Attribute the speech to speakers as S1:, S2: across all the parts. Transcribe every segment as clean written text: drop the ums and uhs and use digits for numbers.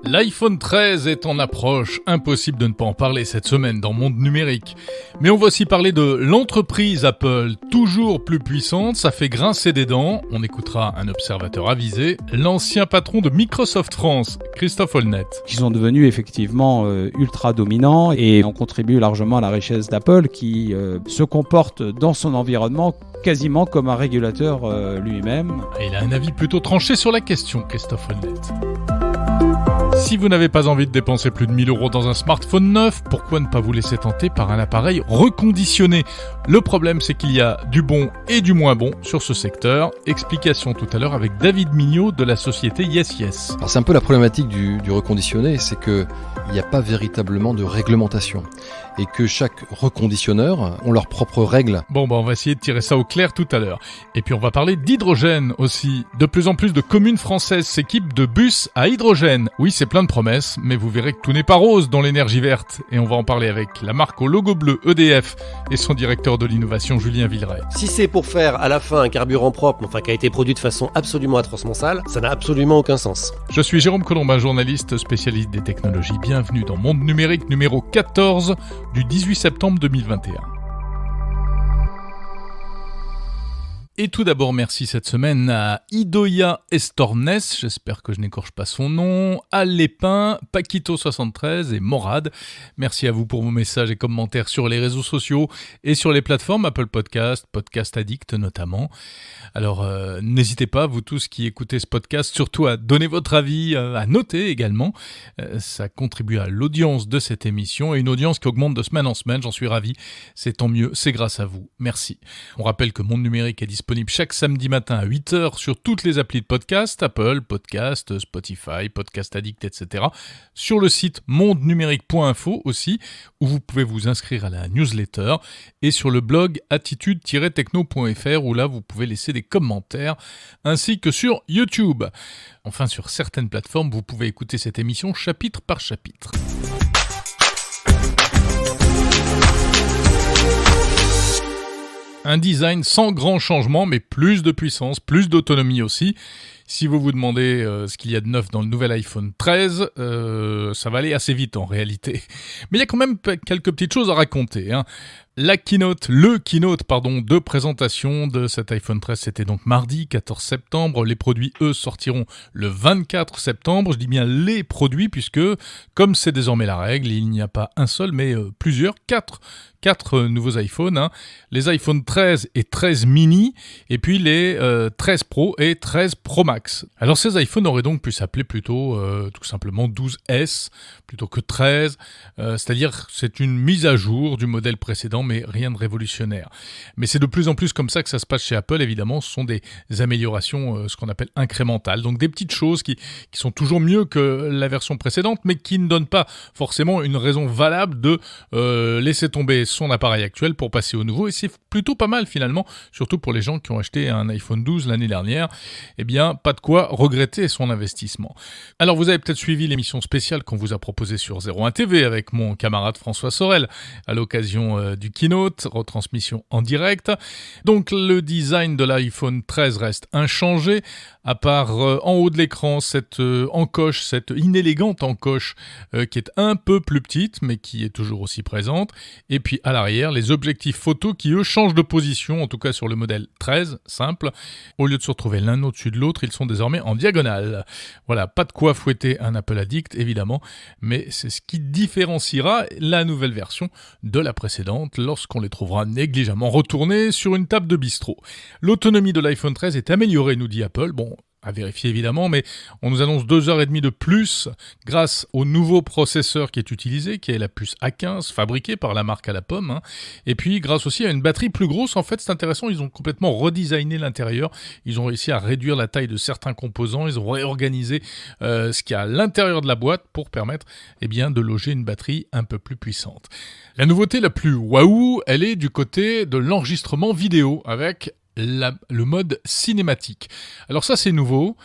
S1: L'iPhone 13 est en approche, impossible de ne pas en parler cette semaine dans Monde Numérique. Mais on va aussi parler de l'entreprise Apple, toujours plus puissante, ça fait grincer des dents. On écoutera un observateur avisé, l'ancien patron de Microsoft France, Christophe Holnet.
S2: Ils sont devenus effectivement ultra dominants et ont contribué largement à la richesse d'Apple qui se comporte dans son environnement quasiment comme un régulateur lui-même.
S1: Et il a un avis plutôt tranché sur la question, Christophe Holnet. Si vous n'avez pas envie de dépenser plus de 1000 € dans un smartphone neuf, pourquoi ne pas vous laisser tenter par un appareil reconditionné ? Le problème, c'est qu'il y a du bon et du moins bon sur ce secteur. Explication tout à l'heure avec David Mignot de la société YesYes.
S3: Alors c'est un peu la problématique du reconditionné, c'est qu'il n'y a pas véritablement de réglementation et que chaque reconditionneur ont leurs propres règles.
S1: Bon, on va essayer de tirer ça au clair tout à l'heure. Et puis on va parler d'hydrogène aussi. De plus en plus de communes françaises s'équipent de bus à hydrogène. Oui, c'est plein de promesses, mais vous verrez que tout n'est pas rose dans l'énergie verte. Et on va en parler avec la marque au logo bleu EDF et son directeur de l'innovation Julien Villeray.
S4: Si c'est pour faire à la fin un carburant propre, qui a été produit de façon absolument atrocement sale, ça n'a absolument aucun sens.
S1: Je suis Jérôme Colombin, journaliste spécialiste des technologies. Bienvenue dans Monde Numérique numéro 14 du 18 septembre 2021. Et tout d'abord, merci cette semaine à Idoia Estornes, j'espère que je n'écorche pas son nom, à Lépin, Paquito73 et Morad. Merci à vous pour vos messages et commentaires sur les réseaux sociaux et sur les plateformes Apple Podcast, Podcast Addict notamment. Alors n'hésitez pas, vous tous qui écoutez ce podcast, surtout à donner votre avis, à noter également. Ça contribue à l'audience de cette émission et une audience qui augmente de semaine en semaine, j'en suis ravi. C'est tant mieux, c'est grâce à vous. Merci. On rappelle que Monde Numérique est disponible chaque samedi matin à 8h sur toutes les applis de podcast, Apple, Podcast, Spotify, Podcast Addict, etc. Sur le site mondenumérique.info aussi, où vous pouvez vous inscrire à la newsletter, et sur le blog attitude-techno.fr, où là vous pouvez laisser des commentaires, ainsi que sur YouTube. Enfin, sur certaines plateformes, vous pouvez écouter cette émission chapitre par chapitre. Un design sans grand changement, mais plus de puissance, plus d'autonomie aussi. Si vous vous demandez ce qu'il y a de neuf dans le nouvel iPhone 13, ça va aller assez vite en réalité. Mais il y a quand même quelques petites choses à raconter, hein. Le keynote de présentation de cet iPhone 13, c'était donc mardi 14 septembre. Les produits, eux, sortiront le 24 septembre. Je dis bien les produits, puisque, comme c'est désormais la règle, il n'y a pas un seul, mais plusieurs, quatre nouveaux iPhones, hein. Les iPhone 13 et 13 mini, et puis les 13 Pro et 13 Pro Max. Alors ces iPhones auraient donc pu s'appeler plutôt tout simplement 12S plutôt que 13, c'est-à-dire c'est une mise à jour du modèle précédent, mais rien de révolutionnaire. Mais c'est de plus en plus comme ça que ça se passe chez Apple, évidemment, ce sont des améliorations, ce qu'on appelle incrémentales, donc des petites choses qui sont toujours mieux que la version précédente, mais qui ne donnent pas forcément une raison valable de laisser tomber son appareil actuel pour passer au nouveau, et c'est plutôt pas mal finalement, surtout pour les gens qui ont acheté un iPhone 12 l'année dernière, eh bien pas de quoi regretter son investissement. Alors vous avez peut-être suivi l'émission spéciale qu'on vous a proposée sur 01 TV avec mon camarade François Sorel à l'occasion du keynote, retransmission en direct. Donc le design de l'iPhone 13 reste inchangé, à part en haut de l'écran cette encoche, cette inélégante encoche qui est un peu plus petite mais qui est toujours aussi présente, et puis à l'arrière les objectifs photo qui eux changent de position, en tout cas sur le modèle 13 simple. Au lieu de se retrouver l'un au-dessus de l'autre, ils sont désormais en diagonale. Voilà, pas de quoi fouetter un Apple Addict évidemment, mais c'est ce qui différenciera la nouvelle version de la précédente lorsqu'on les trouvera négligemment retournés sur une table de bistrot. L'autonomie de l'iPhone 13 est améliorée, nous dit Apple. Bon, à vérifier évidemment, mais on nous annonce 2h30 de plus grâce au nouveau processeur qui est utilisé, qui est la puce A15 fabriquée par la marque à la pomme, hein. Et puis grâce aussi à une batterie plus grosse. En fait, c'est intéressant, ils ont complètement redesigné l'intérieur, ils ont réussi à réduire la taille de certains composants, ils ont réorganisé ce qu'il y a à l'intérieur de la boîte pour permettre de loger une batterie un peu plus puissante. La nouveauté la plus waouh, elle est du côté de l'enregistrement vidéo avec le mode cinématique. Alors ça c'est nouveau,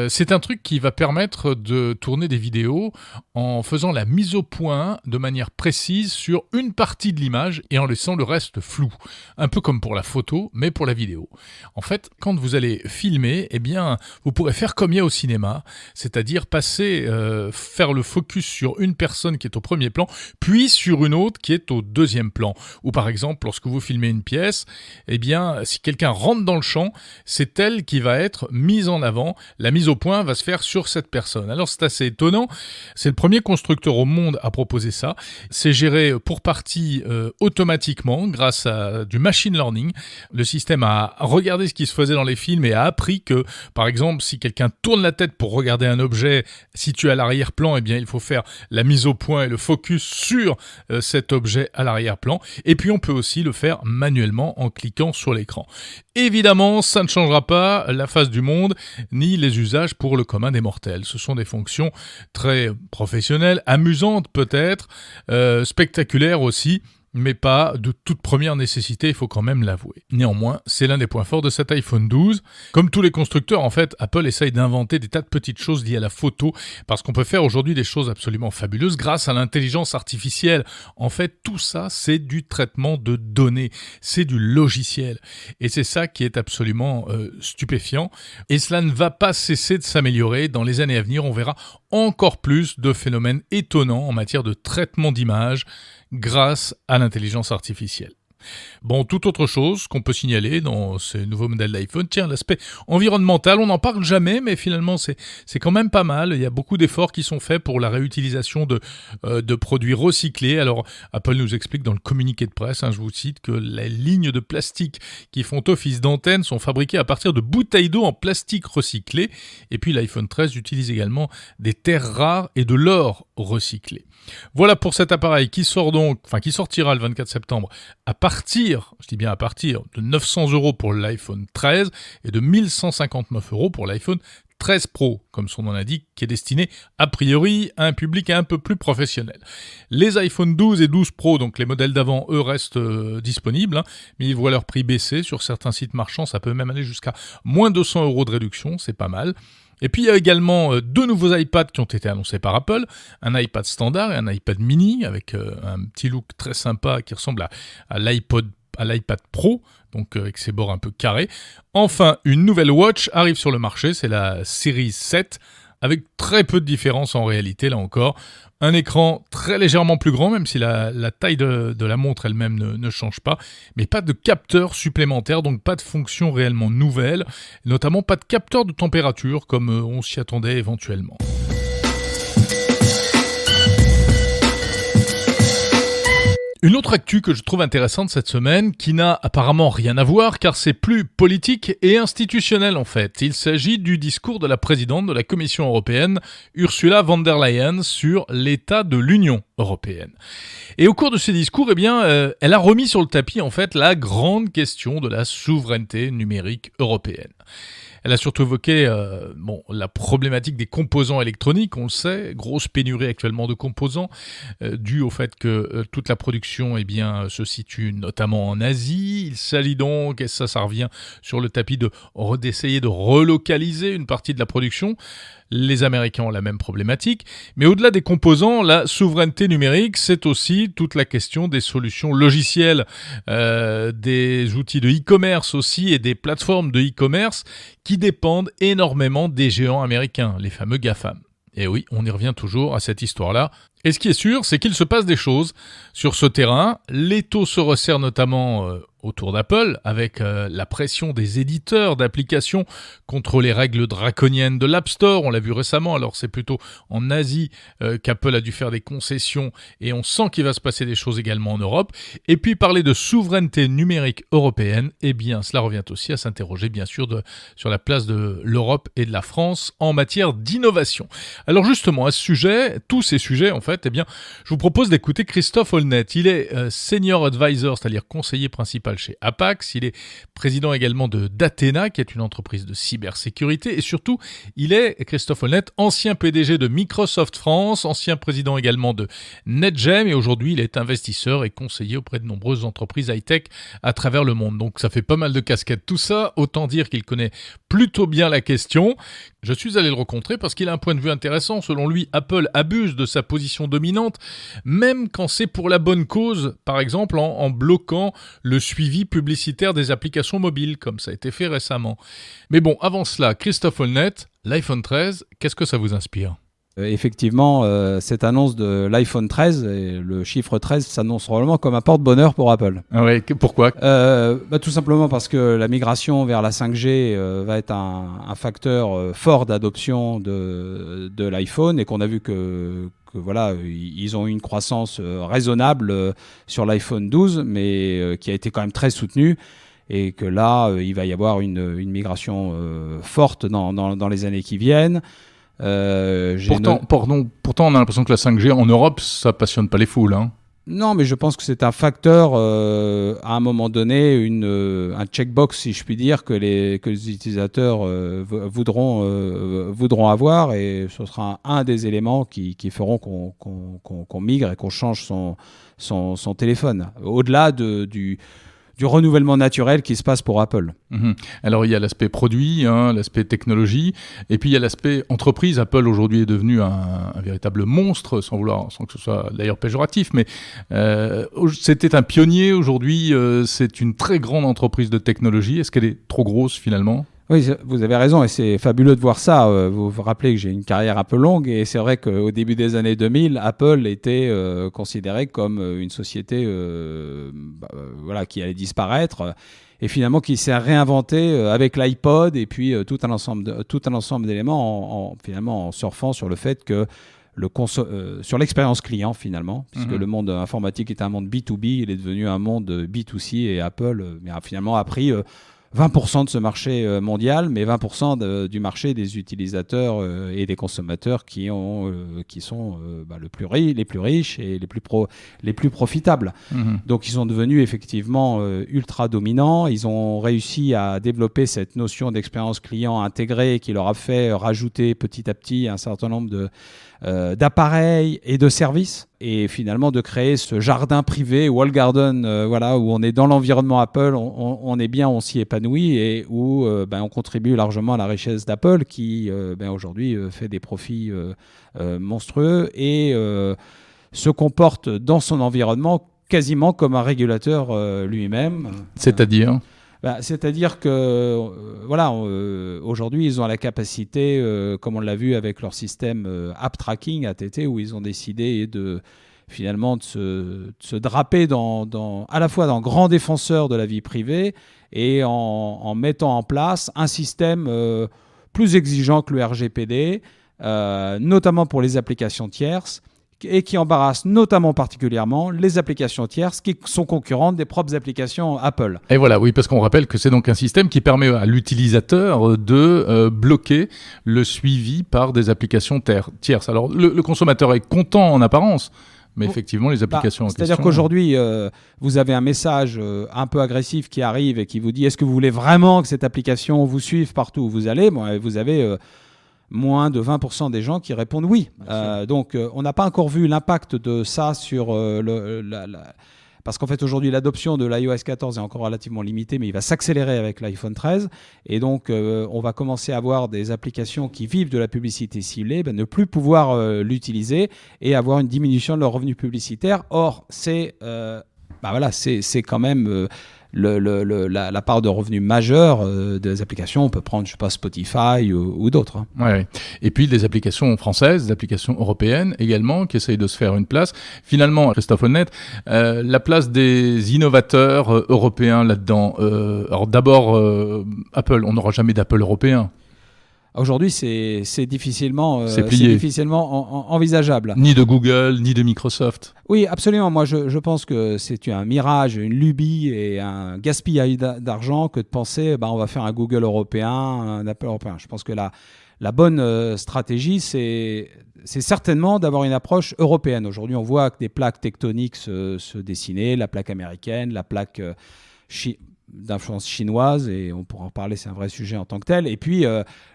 S1: c'est un truc qui va permettre de tourner des vidéos en faisant la mise au point de manière précise sur une partie de l'image et en laissant le reste flou. Un peu comme pour la photo, mais pour la vidéo. En fait, quand vous allez filmer, eh bien, vous pourrez faire comme il y a au cinéma, c'est-à-dire faire le focus sur une personne qui est au premier plan, puis sur une autre qui est au deuxième plan. Ou par exemple, lorsque vous filmez une pièce, eh bien, si quelqu'un rentre dans le champ, c'est elle qui va être mise en avant. La mise au point va se faire sur cette personne. Alors c'est assez étonnant. C'est le premier constructeur au monde à proposer ça. C'est géré pour partie automatiquement grâce à du machine learning. Le système a regardé ce qui se faisait dans les films et a appris que, par exemple, si quelqu'un tourne la tête pour regarder un objet situé à l'arrière-plan, eh bien, il faut faire la mise au point et le focus sur cet objet à l'arrière-plan. Et puis on peut aussi le faire manuellement en cliquant sur l'écran. Évidemment, ça ne changera pas la face du monde ni les usages pour le commun des mortels. Ce sont des fonctions très professionnelles, amusantes peut-être, spectaculaires aussi, mais pas de toute première nécessité, il faut quand même l'avouer. Néanmoins, c'est l'un des points forts de cet iPhone 12. Comme tous les constructeurs, en fait, Apple essaye d'inventer des tas de petites choses liées à la photo, parce qu'on peut faire aujourd'hui des choses absolument fabuleuses grâce à l'intelligence artificielle. En fait, tout ça, c'est du traitement de données, c'est du logiciel. Et c'est ça qui est absolument stupéfiant. Et cela ne va pas cesser de s'améliorer. Dans les années à venir, on verra encore plus de phénomènes étonnants en matière de traitement d'images grâce à l'intelligence artificielle. Bon, toute autre chose qu'on peut signaler dans ces nouveaux modèles d'iPhone, tiens, l'aspect environnemental, on n'en parle jamais, mais finalement c'est quand même pas mal. Il y a beaucoup d'efforts qui sont faits pour la réutilisation de produits recyclés. Alors, Apple nous explique dans le communiqué de presse, je vous cite, que les lignes de plastique qui font office d'antenne sont fabriquées à partir de bouteilles d'eau en plastique recyclé. Et puis l'iPhone 13 utilise également des terres rares et de l'or recyclé. Voilà pour cet appareil qui sortira le 24 septembre à partir de 900 € pour l'iPhone 13 et de 1159 € pour l'iPhone 13 Pro, comme son nom l'indique, qui est destiné a priori à un public un peu plus professionnel. Les iPhone 12 et 12 Pro, donc les modèles d'avant, eux, restent disponibles, mais ils voient leur prix baisser sur certains sites marchands, ça peut même aller jusqu'à moins 200 € de réduction, c'est pas mal. Et puis il y a également deux nouveaux iPads qui ont été annoncés par Apple, un iPad standard et un iPad mini avec un petit look très sympa qui ressemble à l'iPad Pro, donc avec ses bords un peu carrés. Enfin, une nouvelle watch arrive sur le marché, c'est la Series 7, avec très peu de différence en réalité, là encore. Un écran très légèrement plus grand, même si la taille de la montre elle-même ne change pas, mais pas de capteur supplémentaire, donc pas de fonction réellement nouvelle, notamment pas de capteur de température comme on s'y attendait éventuellement. Une autre actu que je trouve intéressante cette semaine, qui n'a apparemment rien à voir car c'est plus politique et institutionnel en fait. Il s'agit du discours de la présidente de la Commission européenne, Ursula von der Leyen, sur l'état de l'Union européenne. Et au cours de ce discours, elle a remis sur le tapis en fait la grande question de la souveraineté numérique européenne. Elle a surtout évoqué la problématique des composants électroniques, on le sait, grosse pénurie actuellement de composants, due au fait que toute la production se situe notamment en Asie. Il s'agit donc, et ça revient sur le tapis, d'essayer de relocaliser une partie de la production. Les Américains ont la même problématique. Mais au-delà des composants, la souveraineté numérique, c'est aussi toute la question des solutions logicielles, des outils de e-commerce aussi et des plateformes de e-commerce qui dépendent énormément des géants américains, les fameux GAFAM. Et oui, on y revient toujours à cette histoire-là. Et ce qui est sûr, c'est qu'il se passe des choses sur ce terrain. L'étau se resserre notamment autour d'Apple, avec la pression des éditeurs d'applications contre les règles draconiennes de l'App Store. On l'a vu récemment, alors c'est plutôt en Asie qu'Apple a dû faire des concessions, et on sent qu'il va se passer des choses également en Europe. Et puis parler de souveraineté numérique européenne, cela revient aussi à s'interroger bien sûr sur la place de l'Europe et de la France en matière d'innovation. Alors justement, à ce sujet, tous ces sujets en fait, je vous propose d'écouter Christophe Holnet. Il est Senior Advisor, c'est-à-dire conseiller principal général chez Apax. Il est président également de d'Athena, qui est une entreprise de cybersécurité. Et surtout, il est, Christophe Holnet, ancien PDG de Microsoft France, ancien président également de NetGem. Et aujourd'hui, il est investisseur et conseiller auprès de nombreuses entreprises high-tech à travers le monde. Donc ça fait pas mal de casquettes tout ça. Autant dire qu'il connaît plutôt bien la question. Je suis allé le rencontrer parce qu'il a un point de vue intéressant. Selon lui, Apple abuse de sa position dominante, même quand c'est pour la bonne cause, par exemple en bloquant le suivi publicitaire des applications mobiles, comme ça a été fait récemment. Mais bon, avant cela, Christophe Holnet, l'iPhone 13, qu'est-ce que ça vous inspire ?
S2: Effectivement, cette annonce de l'iPhone 13, et le chiffre 13 s'annonce probablement comme un porte-bonheur pour Apple.
S1: Ah ouais, pourquoi ?
S2: Tout simplement parce que la migration vers la 5G va être un facteur fort d'adoption de l'iPhone, et qu'on a vu que voilà, ils ont eu une croissance raisonnable sur l'iPhone 12, mais qui a été quand même très soutenue. Et que là, il va y avoir une migration forte dans les années qui viennent.
S1: Pourtant, on a l'impression que la 5G en Europe, ça passionne pas les foules. Hein.
S2: Non, mais je pense que c'est un facteur, à un moment donné, un checkbox, si je puis dire, que les utilisateurs voudront avoir, et ce sera un des éléments qui feront qu'on migre et qu'on change son téléphone. Au-delà du renouvellement naturel qui se passe pour Apple.
S1: Alors il y a l'aspect produit, l'aspect technologie, et puis il y a l'aspect entreprise. Apple aujourd'hui est devenu un véritable monstre, sans que ce soit d'ailleurs péjoratif, mais c'était un pionnier. Aujourd'hui, c'est une très grande entreprise de technologie. Est-ce qu'elle est trop grosse finalement ?
S2: Oui, vous avez raison, et c'est fabuleux de voir ça. Vous vous rappelez que j'ai une carrière un peu longue, et c'est vrai qu'au début des années 2000, Apple était considérée comme une société qui allait disparaître, et finalement qui s'est réinventée avec l'iPod, et puis tout un ensemble d'éléments, finalement en surfant sur le fait que sur l'expérience client finalement, puisque le monde informatique est un monde B2B, il est devenu un monde B2C, et Apple finalement a pris 20% de ce marché mondial, mais 20% du marché des utilisateurs et des consommateurs qui sont les plus riches et les plus profitables. Donc ils sont devenus effectivement ultra dominants. Ils ont réussi à développer cette notion d'expérience client intégrée qui leur a fait rajouter petit à petit un certain nombre d'appareils et de services, et finalement de créer ce jardin privé, wall garden, où on est dans l'environnement Apple, on est bien, on s'y épanouit, et où on contribue largement à la richesse d'Apple qui aujourd'hui fait des profits monstrueux et se comporte dans son environnement quasiment comme un régulateur lui-même.
S1: C'est-à-dire
S2: C'est-à-dire que aujourd'hui, ils ont la capacité, comme on l'a vu avec leur système App Tracking, ATT, où ils ont décidé de se draper à la fois dans grands défenseurs de la vie privée, et en mettant en place un système plus exigeant que le RGPD, notamment pour les applications tierces, et qui embarrasse notamment particulièrement les applications tierces qui sont concurrentes des propres applications Apple.
S1: Et voilà, oui, parce qu'on rappelle que c'est donc un système qui permet à l'utilisateur de bloquer le suivi par des applications tierces. Alors, le consommateur est content en apparence, mais effectivement, les applications en question...
S2: C'est-à-dire qu'aujourd'hui, vous avez un message un peu agressif qui arrive et qui vous dit « Est-ce que vous voulez vraiment que cette application vous suive partout où vous allez ?» Vous avez... moins de 20% des gens qui répondent oui. Donc, on n'a pas encore vu l'impact de ça sur parce qu'en fait, aujourd'hui, l'adoption de l'iOS 14 est encore relativement limitée, mais il va s'accélérer avec l'iPhone 13. Et donc, on va commencer à avoir des applications qui vivent de la publicité ciblée, ne plus pouvoir l'utiliser et avoir une diminution de leurs revenus publicitaires. Or, c'est quand même... la part de revenus majeure des applications. On peut prendre, Spotify ou d'autres.
S1: Ouais. Et puis des applications françaises, des applications européennes également, qui essayent de se faire une place. Finalement, Christophe Holnet, la place des innovateurs européens là-dedans. Alors d'abord, Apple, on n'aura jamais d'Apple européen.
S2: Aujourd'hui, c'est difficilement envisageable.
S1: Ni de Google, ni de Microsoft.
S2: Oui, absolument. Moi, je pense que c'est un mirage, une lubie et un gaspillage d'argent que de penser on va faire un Google européen, un Apple européen. Je pense que la bonne stratégie, c'est certainement d'avoir une approche européenne. Aujourd'hui, on voit que des plaques tectoniques se dessiner, la plaque américaine, la plaque d'influence chinoise, et on pourra en parler, c'est un vrai sujet en tant que tel. Et puis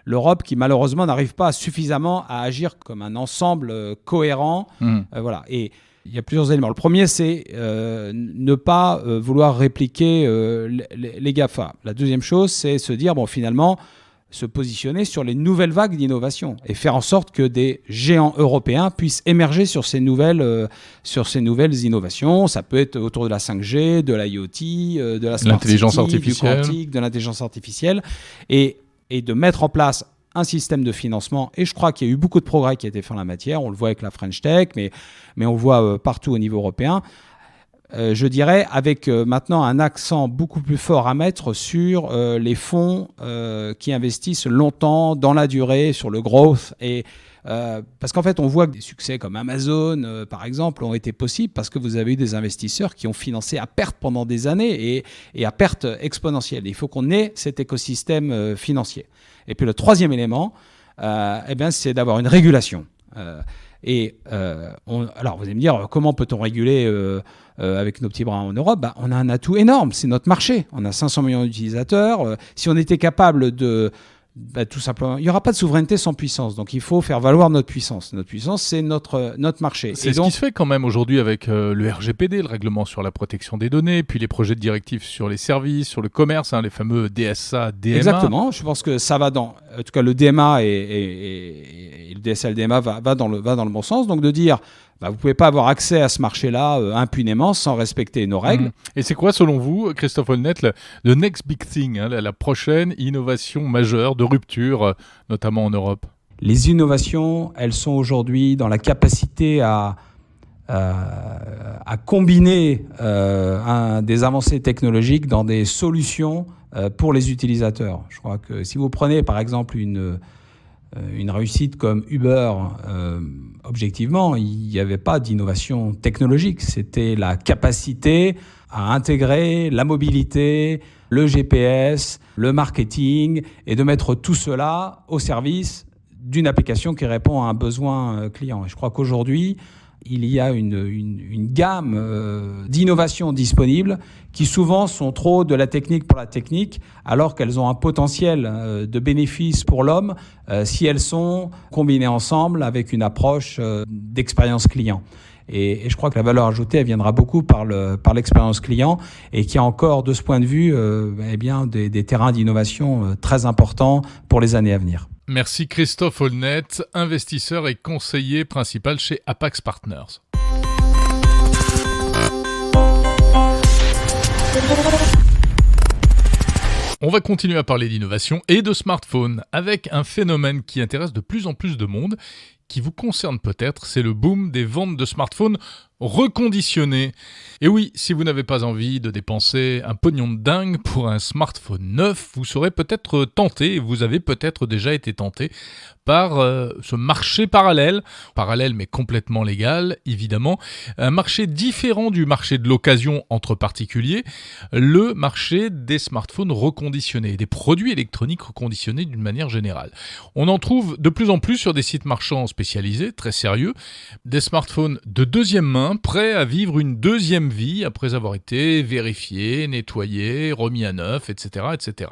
S2: l'Europe qui malheureusement n'arrive pas suffisamment à agir comme un ensemble cohérent. Voilà. Et il y a plusieurs éléments. Le premier, c'est ne pas vouloir répliquer les GAFA. La deuxième chose, c'est se dire, finalement, se positionner sur les nouvelles vagues d'innovation et faire en sorte que des géants européens puissent émerger sur ces nouvelles innovations. Ça peut être autour de la 5G, de l'IoT, de la smart
S1: l'intelligence
S2: city,
S1: artificielle,
S2: du quantique, de l'intelligence artificielle, et de mettre en place un système de financement. Et je crois qu'il y a eu beaucoup de progrès qui a été fait en la matière. On le voit avec la French Tech, mais on le voit partout au niveau européen. Je dirais avec maintenant un accent beaucoup plus fort à mettre sur les fonds qui investissent longtemps dans la durée, sur le growth. Et parce qu'en fait, on voit que des succès comme Amazon, par exemple, ont été possibles parce que vous avez eu des investisseurs qui ont financé à perte pendant des années et à perte exponentielle. Il faut qu'on ait cet écosystème financier. Et puis le troisième élément, c'est d'avoir une régulation. Alors vous allez me dire, comment peut-on réguler avec nos petits bras en Europe? On a un atout énorme, c'est notre marché. On a 500 millions d'utilisateurs. Si on était capable de... tout simplement, il n'y aura pas de souveraineté sans puissance. Donc il faut faire valoir notre puissance. Notre puissance, c'est notre marché.
S1: C'est ce qui se fait quand même aujourd'hui avec le RGPD, le règlement sur la protection des données, puis les projets de directives sur les services, sur le commerce, les fameux DSA, DMA.
S2: Exactement. Je pense que ça va dans... En tout cas, le DMA et le DSA et le DMA va dans le bon sens. Donc de dire... vous ne pouvez pas avoir accès à ce marché-là impunément sans respecter nos règles.
S1: Et c'est quoi, selon vous, Christophe Holnet, le next big thing, la prochaine innovation majeure de rupture, notamment en Europe?
S2: Les innovations, elles sont aujourd'hui dans la capacité à combiner des avancées technologiques dans des solutions pour les utilisateurs. Je crois que si vous prenez, par exemple, une réussite comme Uber, objectivement, il n'y avait pas d'innovation technologique. C'était la capacité à intégrer la mobilité, le GPS, le marketing, et de mettre tout cela au service d'une application qui répond à un besoin client. Et je crois qu'aujourd'hui, il y a une gamme d'innovations disponibles qui souvent sont trop de la technique pour la technique, alors qu'elles ont un potentiel de bénéfice pour l'homme si elles sont combinées ensemble avec une approche d'expérience client. Et je crois que la valeur ajoutée, elle viendra beaucoup par l'expérience client, et qu'il y a encore, de ce point de vue, des terrains d'innovation très importants pour les années à venir.
S1: Merci Christophe Holnet, investisseur et conseiller principal chez Apax Partners. On va continuer à parler d'innovation et de smartphones avec un phénomène qui intéresse de plus en plus de monde, qui vous concerne peut-être, c'est le boom des ventes de smartphones reconditionnés. Et oui, si vous n'avez pas envie de dépenser un pognon de dingue pour un smartphone neuf, vous serez peut-être tenté, et vous avez peut-être déjà été tenté, par ce marché parallèle mais complètement légal, évidemment, un marché différent du marché de l'occasion entre particuliers, le marché des smartphones reconditionnés, des produits électroniques reconditionnés d'une manière générale. On en trouve de plus en plus sur des sites marchands spécialisés, très sérieux, des smartphones de deuxième main, prêts à vivre une deuxième vie après avoir été vérifiés, nettoyés, remis à neuf, etc., etc.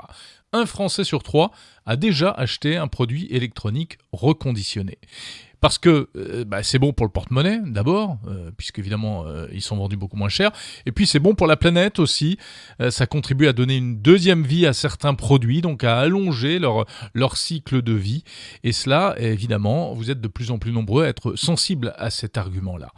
S1: Un Français sur 3 a déjà acheté un produit électronique reconditionné. Parce que c'est bon pour le porte-monnaie, d'abord, puisque évidemment ils sont vendus beaucoup moins cher. Et puis c'est bon pour la planète aussi. Ça contribue à donner une deuxième vie à certains produits, donc à allonger leur cycle de vie. Et cela, évidemment, vous êtes de plus en plus nombreux à être sensibles à cet argument-là.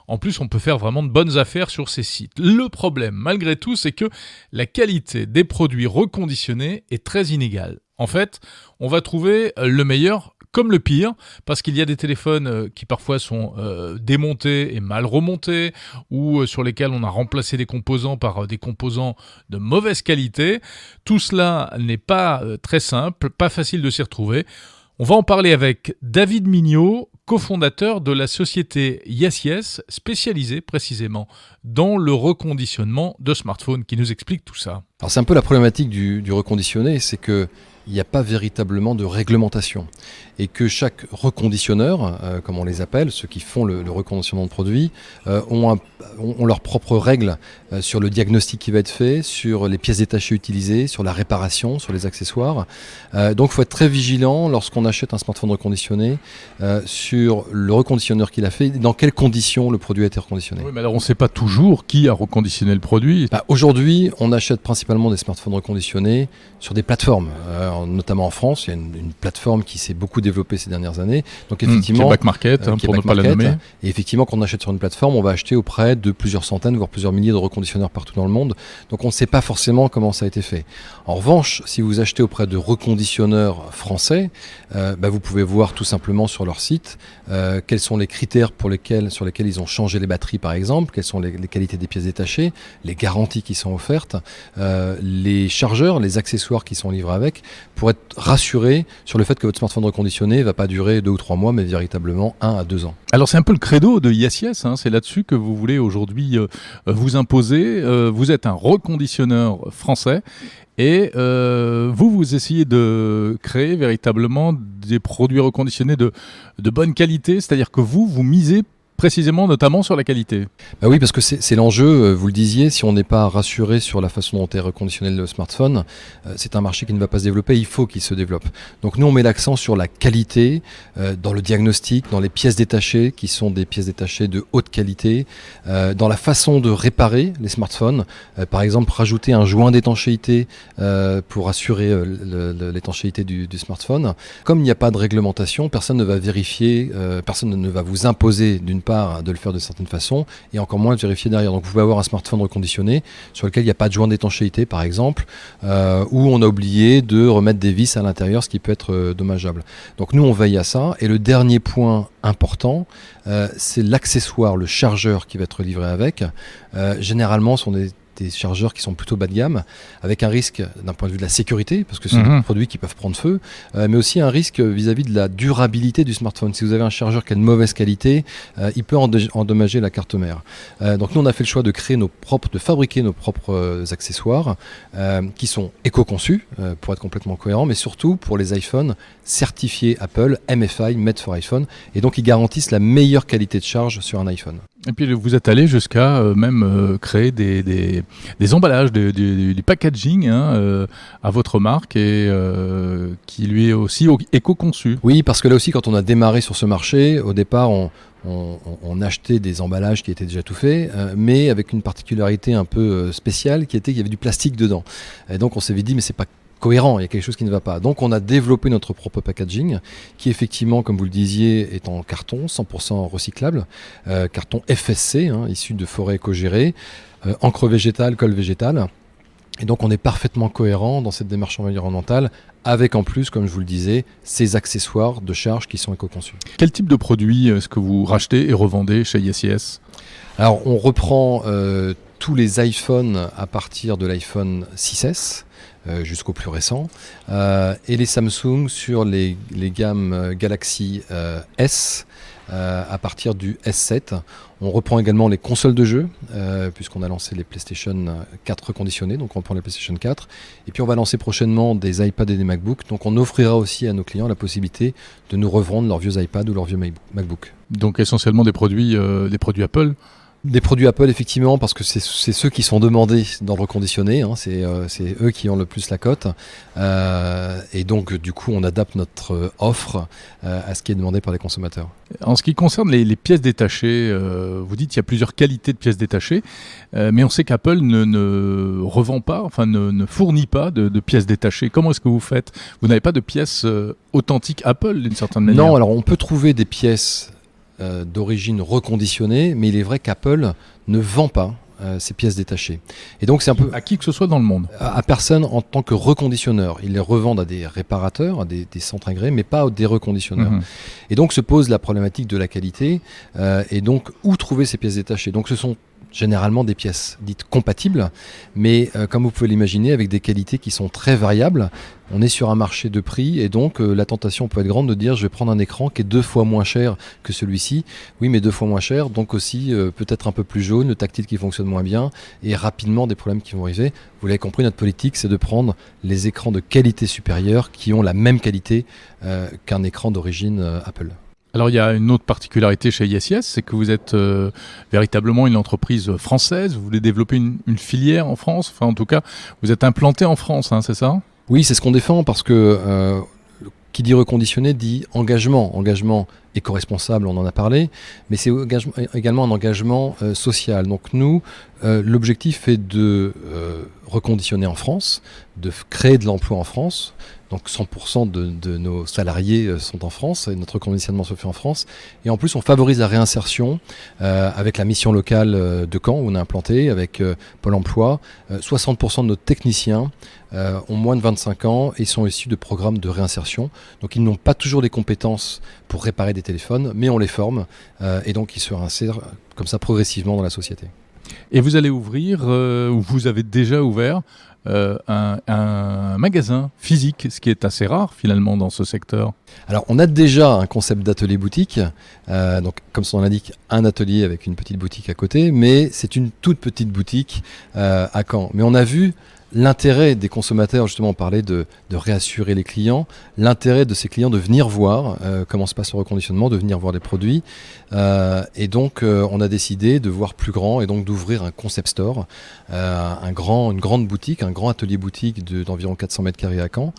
S1: En plus, on peut faire vraiment de bonnes affaires sur ces sites. Le problème, malgré tout, c'est que la qualité des produits reconditionnés est très inégale. En fait, on va trouver le meilleur comme le pire, parce qu'il y a des téléphones qui parfois sont démontés et mal remontés, ou sur lesquels on a remplacé des composants par des composants de mauvaise qualité. Tout cela n'est pas très simple, pas facile de s'y retrouver. On va en parler avec David Mignot, cofondateur de la société YesYes, spécialisée précisément dans le reconditionnement de smartphones, qui nous explique tout ça.
S3: Alors c'est un peu la problématique du reconditionné, c'est que il n'y a pas véritablement de réglementation et que chaque reconditionneur, comme on les appelle, ceux qui font le reconditionnement de produits, ont leurs propres règles sur le diagnostic qui va être fait, sur les pièces détachées utilisées, sur la réparation, sur les accessoires. Donc il faut être très vigilant lorsqu'on achète un smartphone reconditionné sur le reconditionneur qu'il a fait et dans quelles conditions le produit a été reconditionné.
S1: Oui, mais alors on ne sait pas toujours qui a reconditionné le produit.
S3: Aujourd'hui, on achète principalement des smartphones reconditionnés sur des plateformes, notamment en France. Il y a une plateforme qui s'est beaucoup développée ces dernières années. Donc effectivement,
S1: qui est Back Market, pour ne pas la nommer.
S3: Et effectivement, quand on achète sur une plateforme, on va acheter auprès de plusieurs centaines, voire plusieurs milliers de reconditionneurs partout dans le monde. Donc on ne sait pas forcément comment ça a été fait. En revanche, si vous achetez auprès de reconditionneurs français, vous pouvez voir tout simplement sur leur site quels sont les critères sur lesquels ils ont changé les batteries par exemple, quelles sont les qualités des pièces détachées, les garanties qui sont offertes, les chargeurs, les accessoires qui sont livrés avec, pour être rassuré sur le fait que votre smartphone reconditionné ne va pas durer 2 ou 3 mois, mais véritablement 1 à 2 ans.
S1: Alors c'est un peu le credo de ISIS, c'est là-dessus que vous voulez aujourd'hui vous imposer. Vous êtes un reconditionneur français et vous essayez de créer véritablement des produits reconditionnés de bonne qualité, c'est-à-dire que vous misez précisément, notamment sur la qualité.
S3: Oui, parce que c'est l'enjeu, vous le disiez, si on n'est pas rassuré sur la façon dont est reconditionné le smartphone, c'est un marché qui ne va pas se développer, il faut qu'il se développe. Donc nous, on met l'accent sur la qualité, dans le diagnostic, dans les pièces détachées, qui sont des pièces détachées de haute qualité, dans la façon de réparer les smartphones, par exemple, rajouter un joint d'étanchéité pour assurer l'étanchéité du smartphone. Comme il n'y a pas de réglementation, personne ne va vérifier, personne ne va vous imposer d'une part de le faire de certaines façons et encore moins de vérifier derrière. Donc vous pouvez avoir un smartphone reconditionné sur lequel il n'y a pas de joint d'étanchéité par exemple, où on a oublié de remettre des vis à l'intérieur, ce qui peut être dommageable. Donc nous on veille à ça. Et le dernier point important, c'est l'accessoire, le chargeur qui va être livré avec. Généralement ce sont des chargeurs qui sont plutôt bas de gamme, avec un risque d'un point de vue de la sécurité, parce que c'est des produits qui peuvent prendre feu, mais aussi un risque vis-à-vis de la durabilité du smartphone. Si vous avez un chargeur qui a de mauvaise qualité, il peut endommager la carte mère. Donc nous on a fait le choix de fabriquer nos propres accessoires qui sont éco-conçus, pour être complètement cohérents, mais surtout pour les iPhones certifiés Apple, MFI, Made for iPhone, et donc ils garantissent la meilleure qualité de charge sur un iPhone.
S1: Et puis vous êtes allé jusqu'à même créer des emballages, du packaging à votre marque et qui lui est aussi éco-conçu.
S3: Oui, parce que là aussi, quand on a démarré sur ce marché, au départ, on achetait des emballages qui étaient déjà tout faits, mais avec une particularité un peu spéciale qui était qu'il y avait du plastique dedans. Et donc on s'est dit, mais c'est pas cohérent, il y a quelque chose qui ne va pas. Donc on a développé notre propre packaging qui effectivement, comme vous le disiez, est en carton 100% recyclable, carton FSC, issu de forêts éco-gérées, encre végétale, colle végétale. Et donc on est parfaitement cohérent dans cette démarche environnementale avec en plus, comme je vous le disais, ces accessoires de charge qui sont éco-conçus.
S1: Quel type de produit est-ce que vous rachetez et revendez chez ISIS ?
S3: Alors on reprend tous les iPhones à partir de l'iPhone 6S, jusqu'au plus récent, et les Samsung sur les gammes Galaxy S à partir du S7. On reprend également les consoles de jeux, puisqu'on a lancé les PlayStation 4 reconditionnés, donc on reprend les PlayStation 4, et puis on va lancer prochainement des iPads et des MacBooks, donc on offrira aussi à nos clients la possibilité de nous revendre leurs vieux iPads ou leurs vieux MacBooks.
S1: Donc essentiellement des produits Apple.
S3: Des produits Apple, effectivement, parce que c'est ceux qui sont demandés dans le reconditionné, c'est eux qui ont le plus la cote, et donc du coup on adapte notre offre à ce qui est demandé par les consommateurs.
S1: En ce qui concerne les pièces détachées, vous dites qu'il y a plusieurs qualités de pièces détachées, mais on sait qu'Apple ne revend pas, ne fournit pas de pièces détachées. Comment est-ce que vous faites ? Vous n'avez pas de pièces authentiques Apple d'une certaine manière ?
S3: Non, alors on peut trouver des pièces d'origine reconditionnée, mais il est vrai qu'Apple ne vend pas ces pièces détachées. Et donc c'est un peu
S1: à qui que ce soit dans le monde.
S3: À personne en tant que reconditionneur. Ils les revendent à des réparateurs, à des centres agréés, mais pas à des reconditionneurs. Et donc se pose la problématique de la qualité. Et donc où trouver ces pièces détachées ? Donc ce sont généralement des pièces dites compatibles, mais comme vous pouvez l'imaginer, avec des qualités qui sont très variables. On est sur un marché de prix et donc la tentation peut être grande de dire je vais prendre un écran qui est 2 fois moins cher que celui-ci. Oui, mais 2 fois moins cher, donc aussi peut-être un peu plus jaune, le tactile qui fonctionne moins bien et rapidement des problèmes qui vont arriver. Vous l'avez compris, notre politique c'est de prendre les écrans de qualité supérieure qui ont la même qualité qu'un écran d'origine Apple.
S1: Alors il y a une autre particularité chez ISIS, c'est que vous êtes véritablement une entreprise française, vous voulez développer une filière en France, enfin en tout cas vous êtes implanté en France, hein, c'est ça ?
S3: Oui, c'est ce qu'on défend parce que qui dit reconditionné dit engagement. Engagement éco-responsable, on en a parlé, mais c'est également un engagement social. Donc nous, l'objectif est de reconditionner en France, de créer de l'emploi en France. Donc 100% de nos salariés sont en France et notre reconditionnement se fait en France. Et en plus, on favorise la réinsertion avec la mission locale de Caen où on est implanté, avec Pôle emploi. 60% de nos techniciens ont moins de 25 ans et sont issus de programmes de réinsertion. Donc ils n'ont pas toujours les compétences pour réparer des téléphones, mais on les forme et donc ils se réinsèrent comme ça progressivement dans la société.
S1: Et vous allez ouvrir, ou vous avez déjà ouvert, un magasin physique, ce qui est assez rare finalement dans ce secteur.
S3: Alors on a déjà un concept d'atelier boutique, donc comme son nom l'indique, un atelier avec une petite boutique à côté, mais c'est une toute petite boutique à Caen. Mais on a vu l'intérêt des consommateurs, justement on parlait de réassurer les clients, l'intérêt de ces clients de venir voir comment se passe le reconditionnement, de venir voir les produits. Et donc on a décidé de voir plus grand et donc d'ouvrir un concept store, une grande boutique, un grand atelier boutique d'environ 400 mètres carrés à Caen.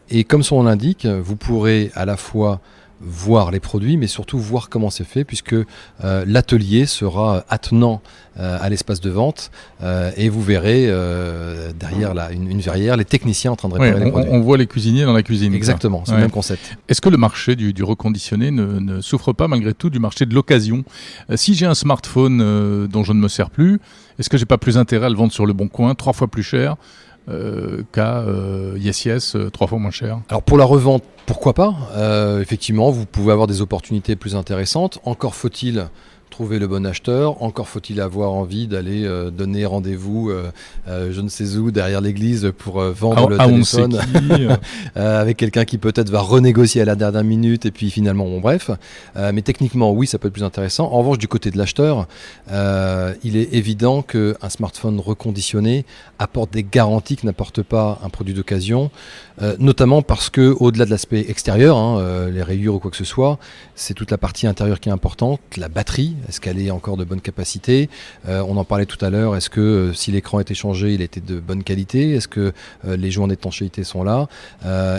S3: Et comme son nom l'indique, vous pourrez à la fois voir les produits, mais surtout voir comment c'est fait, puisque l'atelier sera attenant à l'espace de vente et vous verrez derrière une verrière les techniciens en train de réparer les produits.
S1: On voit les cuisiniers dans la cuisine.
S3: Exactement, c'est le même concept.
S1: Est-ce que le marché du reconditionné ne souffre pas malgré tout du marché de l'occasion ? Si j'ai un smartphone dont je ne me sers plus, est-ce que j'ai pas plus intérêt à le vendre sur le bon coin 3 fois plus cher qu'à Yes 3 fois moins cher?
S3: Alors pour la revente, pourquoi pas effectivement, vous pouvez avoir des opportunités plus intéressantes. Encore faut-il trouver le bon acheteur, encore faut-il avoir envie d'aller donner rendez-vous je ne sais où derrière l'église pour vendre le téléphone avec quelqu'un qui peut-être va renégocier à la dernière minute et puis finalement bon bref, mais techniquement oui ça peut être plus intéressant. En revanche du côté de l'acheteur il est évident qu'un smartphone reconditionné apporte des garanties que n'apporte pas un produit d'occasion, notamment parce que au-delà de l'aspect extérieur, les rayures ou quoi que ce soit, c'est toute la partie intérieure qui est importante, la batterie. Est-ce qu'elle est encore de bonne capacité ? On en parlait tout à l'heure. Est-ce que si l'écran est échangé, il était de bonne qualité ? Est-ce que les joints d'étanchéité sont là ?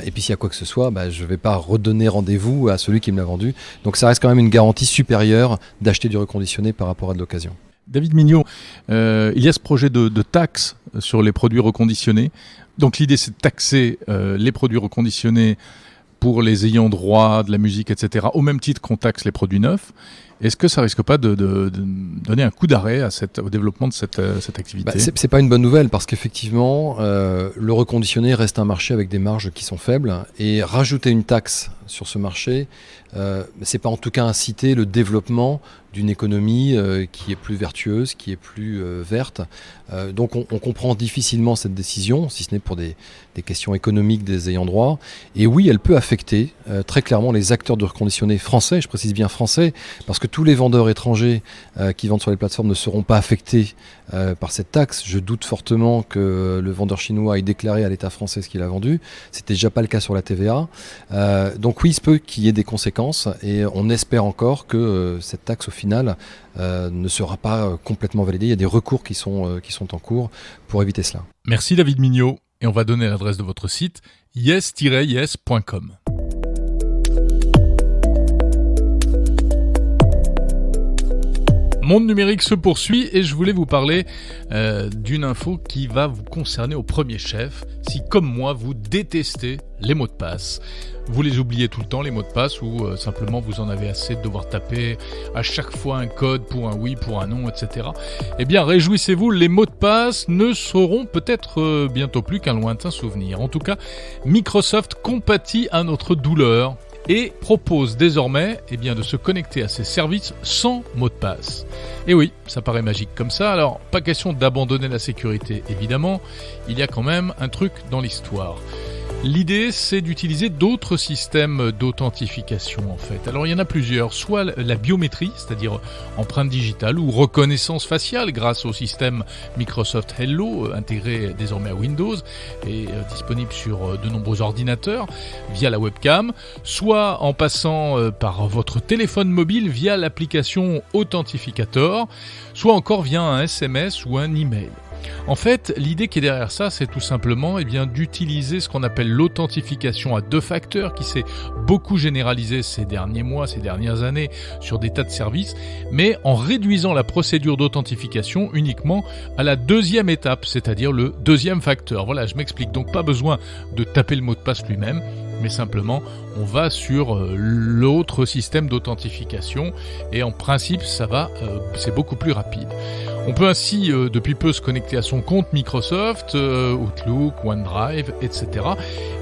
S3: Et puis s'il y a quoi que ce soit, je ne vais pas redonner rendez-vous à celui qui me l'a vendu. Donc ça reste quand même une garantie supérieure d'acheter du reconditionné par rapport à de l'occasion.
S1: David Mignot, il y a ce projet de taxe sur les produits reconditionnés. Donc l'idée c'est de taxer les produits reconditionnés pour les ayants droit de la musique, etc., au même titre qu'on taxe les produits neufs. Est-ce que ça risque pas de donner un coup d'arrêt au développement de cette activité ?
S3: C'est pas une bonne nouvelle parce qu'effectivement, le reconditionné reste un marché avec des marges qui sont faibles et rajouter une taxe sur ce marché, c'est pas en tout cas inciter le développement d'une économie qui est plus vertueuse, qui est plus verte. Donc on comprend difficilement cette décision, si ce n'est pour des questions économiques des ayants droit. Et oui, elle peut affecter très clairement les acteurs de reconditionné français, je précise bien français, parce que tous les vendeurs étrangers qui vendent sur les plateformes ne seront pas affectés par cette taxe. Je doute fortement que le vendeur chinois ait déclaré à l'État français ce qu'il a vendu. C'était déjà pas le cas sur la TVA. Donc oui, il se peut qu'il y ait des conséquences et on espère encore que cette taxe au final ne sera pas complètement validée. Il y a des recours qui sont en cours pour éviter cela.
S1: Merci David Mignot et on va donner l'adresse de votre site yes-yes.com. Monde numérique se poursuit et je voulais vous parler d'une info qui va vous concerner au premier chef. Si comme moi vous détestez les mots de passe, vous les oubliez tout le temps les mots de passe ou simplement vous en avez assez de devoir taper à chaque fois un code pour un oui, pour un non, etc. Eh bien réjouissez-vous, les mots de passe ne seront peut-être bientôt plus qu'un lointain souvenir. En tout cas, Microsoft compatit à notre douleur et propose désormais de se connecter à ces services sans mot de passe. Et oui, ça paraît magique comme ça, alors pas question d'abandonner la sécurité évidemment, il y a quand même un truc dans l'histoire. L'idée, c'est d'utiliser d'autres systèmes d'authentification en fait. Alors il y en a plusieurs, soit la biométrie, c'est-à-dire empreinte digitale ou reconnaissance faciale grâce au système Microsoft Hello, intégré désormais à Windows et disponible sur de nombreux ordinateurs via la webcam, soit en passant par votre téléphone mobile via l'application Authentificator, soit encore via un SMS ou un email. En fait, l'idée qui est derrière ça, c'est tout simplement d'utiliser ce qu'on appelle l'authentification à 2 facteurs qui s'est beaucoup généralisé ces derniers mois, ces dernières années sur des tas de services, mais en réduisant la procédure d'authentification uniquement à la 2e étape, c'est-à-dire le 2e facteur. Voilà, je m'explique. Donc pas besoin de taper le mot de passe lui-même, mais simplement on va sur l'autre système d'authentification et en principe c'est beaucoup plus rapide. On peut ainsi depuis peu se connecter à son compte Microsoft, Outlook, OneDrive, etc.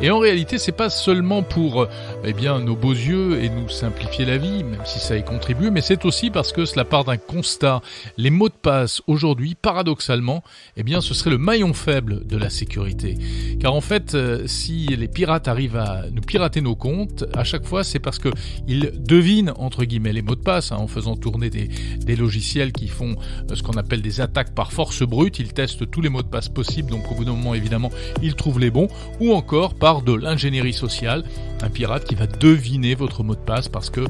S1: Et en réalité, c'est pas seulement pour nos beaux yeux et nous simplifier la vie, même si ça y contribue, mais c'est aussi parce que cela part d'un constat. Les mots de passe aujourd'hui, paradoxalement, ce serait le maillon faible de la sécurité. Car en fait, si les pirates arrivent à nous pirater nos comptes, à chaque fois, c'est parce qu'ils devinent entre guillemets les mots de passe en faisant tourner des logiciels qui font ce qu'on appelle des attaques par force brute. Ils testent tous les mots de passe possibles, donc au bout d'un moment évidemment ils trouvent les bons, ou encore par de l'ingénierie sociale, un pirate qui va deviner votre mot de passe parce que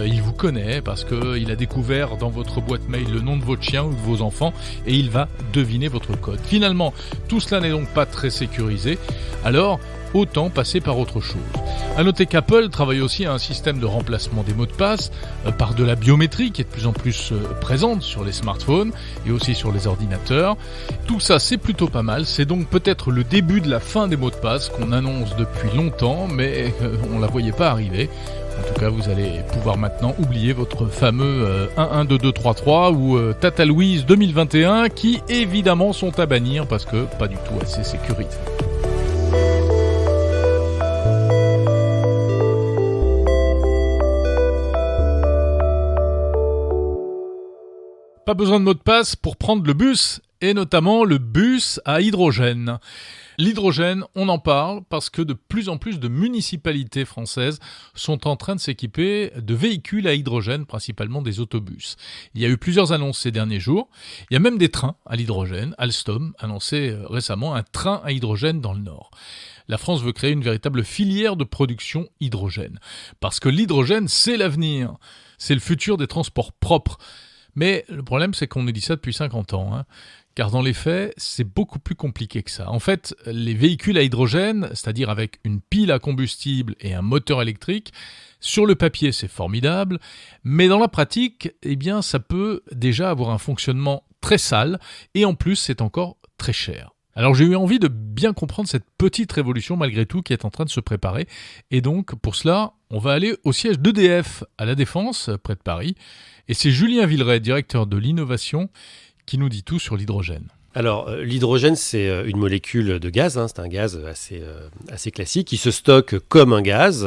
S1: il vous connaît, parce qu'il a découvert dans votre boîte mail le nom de votre chien ou de vos enfants et il va deviner votre code. Finalement, tout cela n'est donc pas très sécurisé, alors autant passer par autre chose. À noter qu'Apple travaille aussi à un système de remplacement des mots de passe par de la biométrie qui est de plus en plus présente sur les smartphones et aussi sur les ordinateurs. Tout ça, c'est plutôt pas mal. C'est donc peut-être le début de la fin des mots de passe qu'on annonce depuis longtemps, mais on la voyait pas arriver. En tout cas, vous allez pouvoir maintenant oublier votre fameux 112233 ou Tata Louise 2021 qui évidemment sont à bannir parce que pas du tout assez sécurisés. Pas besoin de mot de passe pour prendre le bus, et notamment le bus à hydrogène. L'hydrogène, on en parle parce que de plus en plus de municipalités françaises sont en train de s'équiper de véhicules à hydrogène, principalement des autobus. Il y a eu plusieurs annonces ces derniers jours. Il y a même des trains à l'hydrogène. Alstom annonçait récemment un train à hydrogène dans le Nord. La France veut créer une véritable filière de production hydrogène. Parce que l'hydrogène, c'est l'avenir. C'est le futur des transports propres. Mais le problème, c'est qu'on nous dit ça depuis 50 ans. Car dans les faits, c'est beaucoup plus compliqué que ça. En fait, les véhicules à hydrogène, c'est-à-dire avec une pile à combustible et un moteur électrique, sur le papier, c'est formidable, mais dans la pratique, ça peut déjà avoir un fonctionnement très sale, et en plus, c'est encore très cher. Alors j'ai eu envie de bien comprendre cette petite révolution malgré tout qui est en train de se préparer, et donc pour cela, on va aller au siège d'EDF à La Défense, près de Paris, et c'est Julien Villeray, directeur de l'innovation, qui nous dit tout sur l'hydrogène.
S4: Alors, l'hydrogène, c'est une molécule de gaz, c'est un gaz assez classique, qui se stocke comme un gaz,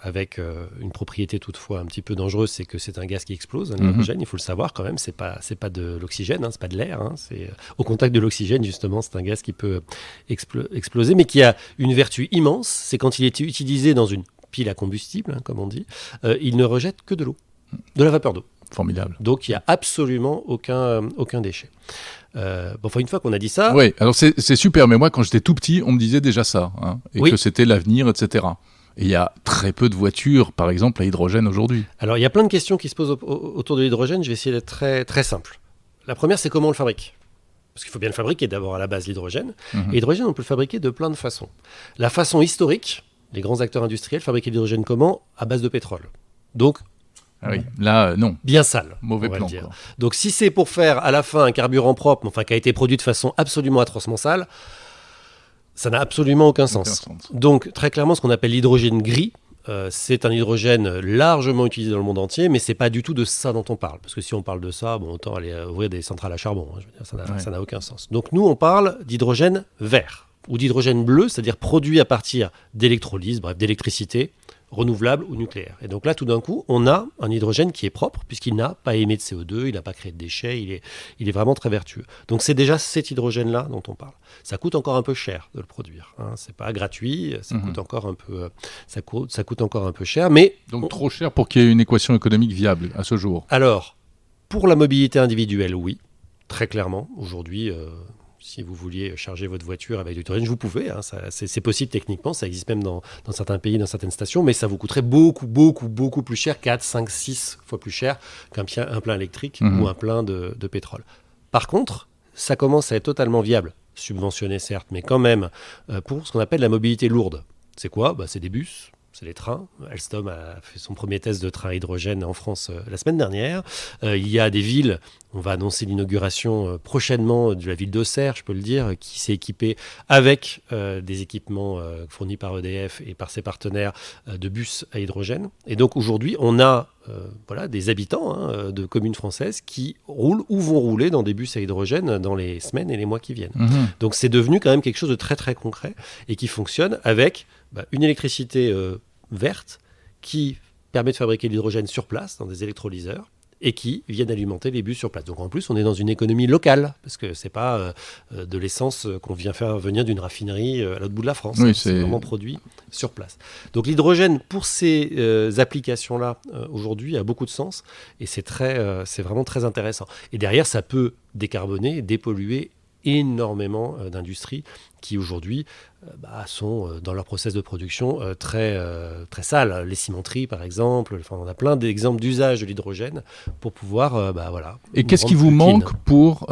S4: avec une propriété toutefois un petit peu dangereuse, c'est que c'est un gaz qui explose, l'hydrogène, il faut le savoir quand même, c'est pas de l'oxygène, c'est pas de l'air, c'est au contact de l'oxygène, justement, c'est un gaz qui peut exploser, mais qui a une vertu immense, c'est quand il est utilisé dans une pile à combustible, comme on dit, il ne rejette que de l'eau, de la vapeur d'eau.
S1: Formidable.
S4: Donc il n'y a absolument aucun déchet. Une fois qu'on a dit ça...
S5: Oui, alors c'est super, mais moi quand j'étais tout petit, on me disait déjà ça, et que c'était l'avenir, etc. Et il y a très peu de voitures, par exemple, à hydrogène aujourd'hui.
S4: Alors il y a plein de questions qui se posent autour de l'hydrogène, je vais essayer d'être très, très simple. La première, c'est comment on le fabrique. Parce qu'il faut bien le fabriquer d'abord à la base, l'hydrogène. Et l'hydrogène, on peut le fabriquer de plein de façons. La façon historique, les grands acteurs industriels fabriquaient l'hydrogène comment ? À base de pétrole. Donc,
S5: ah oui, là, non.
S4: Bien sale.
S5: Mauvais plan. Quoi.
S4: Donc, si c'est pour faire à la fin un carburant propre, qui a été produit de façon absolument atrocement sale, ça n'a absolument aucun sens. Donc, très clairement, ce qu'on appelle l'hydrogène gris, c'est un hydrogène largement utilisé dans le monde entier, mais c'est pas du tout de ça dont on parle. Parce que si on parle de ça, autant aller ouvrir des centrales à charbon. Je veux dire, ça n'a aucun sens. Donc, nous, on parle d'hydrogène vert ou d'hydrogène bleu, c'est-à-dire produit à partir d'électrolyse, bref, d'électricité, renouvelable ou nucléaire. Et donc là, tout d'un coup, on a un hydrogène qui est propre, puisqu'il n'a pas émis de CO2, il n'a pas créé de déchets, il est vraiment très vertueux. Donc c'est déjà cet hydrogène-là dont on parle. Ça coûte encore un peu cher de le produire. C'est pas gratuit, ça coûte encore un peu, ça coûte encore un peu cher. Mais
S5: donc trop cher pour qu'il y ait une équation économique viable à ce jour.
S4: Alors, pour la mobilité individuelle, oui, très clairement. Aujourd'hui, si vous vouliez charger votre voiture avec de l'hydrogène, vous pouvez. C'est possible techniquement, ça existe même dans certains pays, dans certaines stations, mais ça vous coûterait beaucoup plus cher, 4, 5, 6 fois plus cher qu'un plein électrique ou un plein de pétrole. Par contre, ça commence à être totalement viable, subventionné certes, mais quand même, pour ce qu'on appelle la mobilité lourde. C'est quoi ? C'est des bus. C'est les trains. Alstom a fait son premier test de train à hydrogène en France la semaine dernière. Il y a des villes, on va annoncer l'inauguration prochainement de la ville d'Auxerre, je peux le dire, qui s'est équipée avec des équipements fournis par EDF et par ses partenaires de bus à hydrogène. Et donc aujourd'hui, on a des habitants de communes françaises qui roulent ou vont rouler dans des bus à hydrogène dans les semaines et les mois qui viennent. Donc c'est devenu quand même quelque chose de très très concret et qui fonctionne avec une électricité verte qui permet de fabriquer de l'hydrogène sur place dans des électrolyseurs et qui viennent alimenter les bus sur place. Donc en plus, on est dans une économie locale, parce que c'est pas de l'essence qu'on vient faire venir d'une raffinerie à l'autre bout de la France.
S5: Oui,
S4: c'est vraiment produit sur place. Donc l'hydrogène, pour ces applications-là, aujourd'hui, a beaucoup de sens, et c'est vraiment très intéressant. Et derrière, ça peut décarboner, dépolluer énormément d'industries qui aujourd'hui sont dans leur process de production très sales. Les cimenteries par exemple, on a plein d'exemples d'usage de l'hydrogène pour pouvoir
S5: Et qu'est-ce qui vous manque pour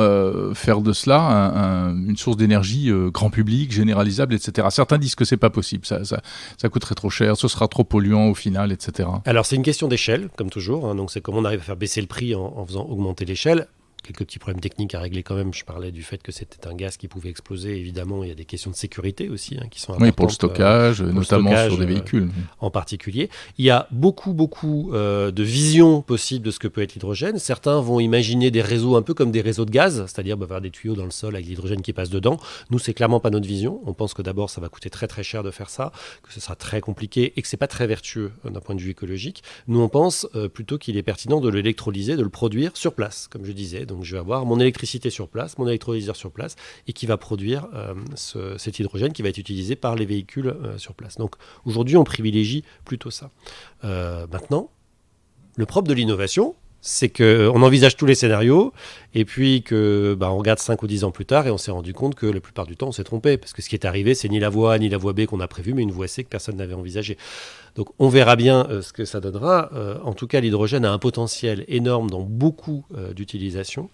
S5: faire de cela une source d'énergie grand public, généralisable, etc. Certains disent que c'est pas possible, ça coûterait trop cher, ce sera trop polluant au final, etc.
S4: Alors c'est une question d'échelle, comme toujours, donc c'est comment on arrive à faire baisser le prix en faisant augmenter l'échelle. Quelques petits problèmes techniques à régler quand même. Je parlais du fait que c'était un gaz qui pouvait exploser. Évidemment, il y a des questions de sécurité aussi qui sont importantes.
S5: Oui, pour le stockage, notamment sur des véhicules.
S4: En particulier. Il y a beaucoup de visions possibles de ce que peut être l'hydrogène. Certains vont imaginer des réseaux un peu comme des réseaux de gaz, c'est-à-dire faire des tuyaux dans le sol avec l'hydrogène qui passe dedans. Nous, c'est clairement pas notre vision. On pense que d'abord, ça va coûter très très cher de faire ça, que ce sera très compliqué et que c'est pas très vertueux d'un point de vue écologique. Nous, on pense plutôt qu'il est pertinent de l'électrolyser, de le produire sur place, comme je disais. Donc je vais avoir mon électricité sur place, mon électrolyseur sur place, et qui va produire cet hydrogène qui va être utilisé par les véhicules sur place. Donc aujourd'hui, on privilégie plutôt ça. Maintenant, le propre de l'innovation, c'est qu'on envisage tous les scénarios, et puis que on regarde 5 ou 10 ans plus tard, et on s'est rendu compte que la plupart du temps, on s'est trompé, parce que ce qui est arrivé, c'est ni la voie A ni la voie B qu'on a prévue, mais une voie C que personne n'avait envisagée. Donc on verra bien ce que ça donnera. En tout cas, l'hydrogène a un potentiel énorme dans beaucoup d'utilisations.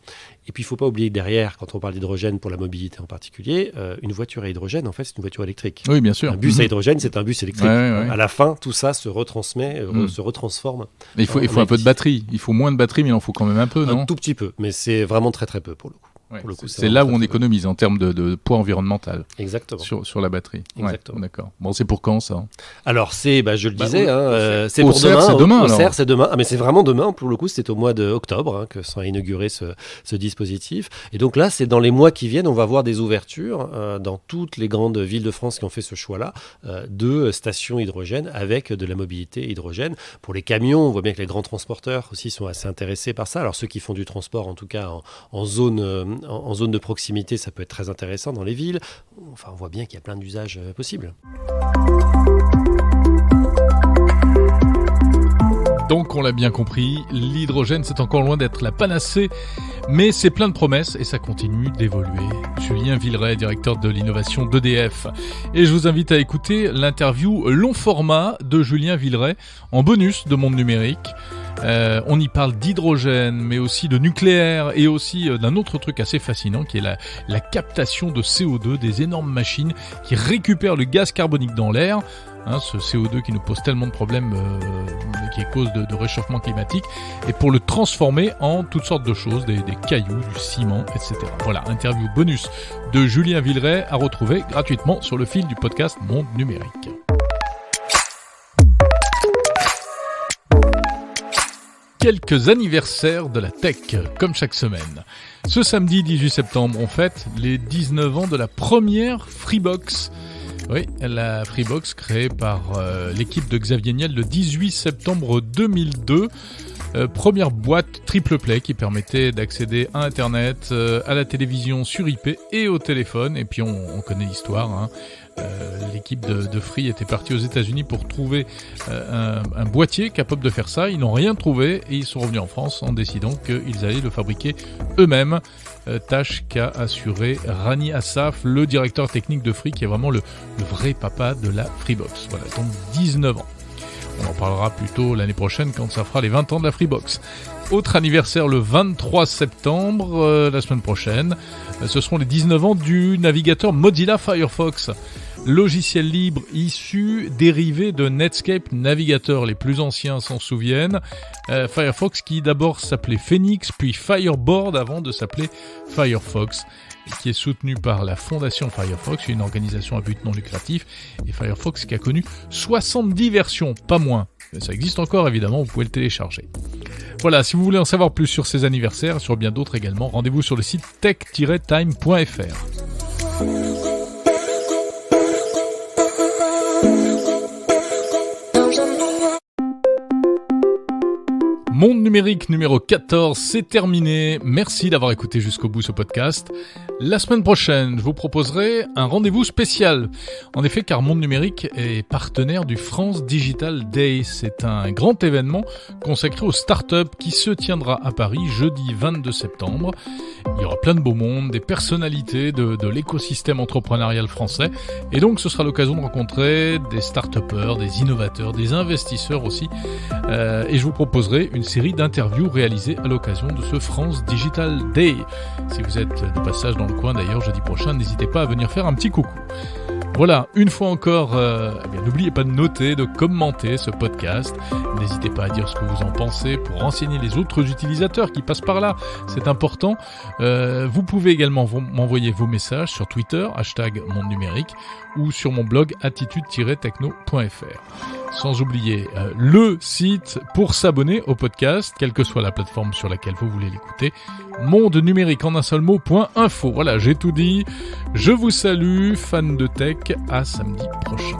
S4: Et puis il ne faut pas oublier que derrière, quand on parle d'hydrogène pour la mobilité en particulier, une voiture à hydrogène, en fait, c'est une voiture électrique.
S5: Oui, bien sûr.
S4: Un bus à hydrogène, c'est un bus électrique.
S5: Ouais.
S4: À la fin, tout ça se retransmet, se retransforme.
S5: Mais il faut un peu de batterie. Il faut moins de batterie, mais il en faut quand même un peu, non ?
S4: Un tout petit peu, mais c'est vraiment très très peu pour le coup.
S5: Ouais,
S4: pour le coup,
S5: c'est là où on économise en termes de poids environnemental.
S4: Exactement.
S5: Sur la batterie.
S4: Exactement.
S5: Ouais, d'accord. Bon, c'est pour quand ça ?
S4: Alors c'est, je le disais, c'est
S5: pour
S4: demain.
S5: C'est demain.
S4: Auxerre, c'est demain. Ah, mais c'est vraiment demain. Pour le coup, c'est au mois d'octobre que sera inauguré ce dispositif. Et donc là, c'est dans les mois qui viennent, on va voir des ouvertures dans toutes les grandes villes de France qui ont fait ce choix-là de stations hydrogène avec de la mobilité hydrogène. Pour les camions, on voit bien que les grands transporteurs aussi sont assez intéressés par ça. Alors ceux qui font du transport, en tout cas en zone de proximité, ça peut être très intéressant dans les villes. Enfin, on voit bien qu'il y a plein d'usages possibles.
S1: Donc, on l'a bien compris, l'hydrogène, c'est encore loin d'être la panacée, mais c'est plein de promesses et ça continue d'évoluer. Julien Villeray, directeur de l'innovation d'EDF. Et je vous invite à écouter l'interview long format de Julien Villeray en bonus de Monde Numérique. On y parle d'hydrogène, mais aussi de nucléaire et aussi d'un autre truc assez fascinant qui est la captation de CO2 des énormes machines qui récupèrent le gaz carbonique dans l'air. Ce CO2 qui nous pose tellement de problèmes, qui est cause de réchauffement climatique, et pour le transformer en toutes sortes de choses, des cailloux, du ciment, etc. Voilà, interview bonus de Julien Villeray à retrouver gratuitement sur le fil du podcast Monde Numérique. Quelques anniversaires de la tech, comme chaque semaine. Ce samedi 18 septembre, on fête les 19 ans de la première Freebox. Oui, la Freebox créée par l'équipe de Xavier Niel le 18 septembre 2002. Première boîte triple play qui permettait d'accéder à Internet, à la télévision sur IP et au téléphone. Et puis on connaît l'histoire, hein. L'équipe de Free était partie aux États-Unis pour trouver un boîtier capable de faire ça. Ils n'ont rien trouvé et ils sont revenus en France en décidant qu'ils allaient le fabriquer eux-mêmes. Tâche qu'a assuré Rani Assaf, le directeur technique de Free, qui est vraiment le vrai papa de la Freebox. Voilà, donc 19 ans. On en parlera plus tôt l'année prochaine quand ça fera les 20 ans de la Freebox. Autre anniversaire le 23 septembre, la semaine prochaine. Ce seront les 19 ans du navigateur Mozilla Firefox. Logiciel libre issu, dérivé de Netscape Navigator. Les plus anciens s'en souviennent. Firefox qui d'abord s'appelait Phoenix, puis Fireboard avant de s'appeler Firefox, qui est soutenu par la Fondation Firefox, une organisation à but non lucratif, et Firefox qui a connu 70 versions, pas moins. Ça existe encore évidemment, vous pouvez le télécharger. Voilà, si vous voulez en savoir plus sur ces anniversaires, sur bien d'autres également, rendez-vous sur le site tech-time.fr. Monde numérique numéro 14, c'est terminé. Merci d'avoir écouté jusqu'au bout ce podcast. La semaine prochaine, je vous proposerai un rendez-vous spécial. En effet, car Monde numérique est partenaire du France Digital Day. C'est un grand événement consacré aux startups qui se tiendra à Paris jeudi 22 septembre. Il y aura plein de beaux mondes, des personnalités de l'écosystème entrepreneurial français. Et donc, ce sera l'occasion de rencontrer des start-upers, des innovateurs, des investisseurs aussi. Et je vous proposerai une série d'interviews réalisées à l'occasion de ce France Digital Day. Si vous êtes de passage dans le coin d'ailleurs jeudi prochain, n'hésitez pas à venir faire un petit coucou. Voilà, une fois encore, n'oubliez pas de noter, de commenter ce podcast. N'hésitez pas à dire ce que vous en pensez pour renseigner les autres utilisateurs qui passent par là. C'est important. Vous pouvez également m'envoyer vos messages sur Twitter, #Monde Numérique, ou sur mon blog attitude-techno.fr. Sans oublier le site pour s'abonner au podcast, quelle que soit la plateforme sur laquelle vous voulez l'écouter, monde numérique en un seul mot.info. Voilà, j'ai tout dit. Je vous salue, fans de tech, à samedi prochain.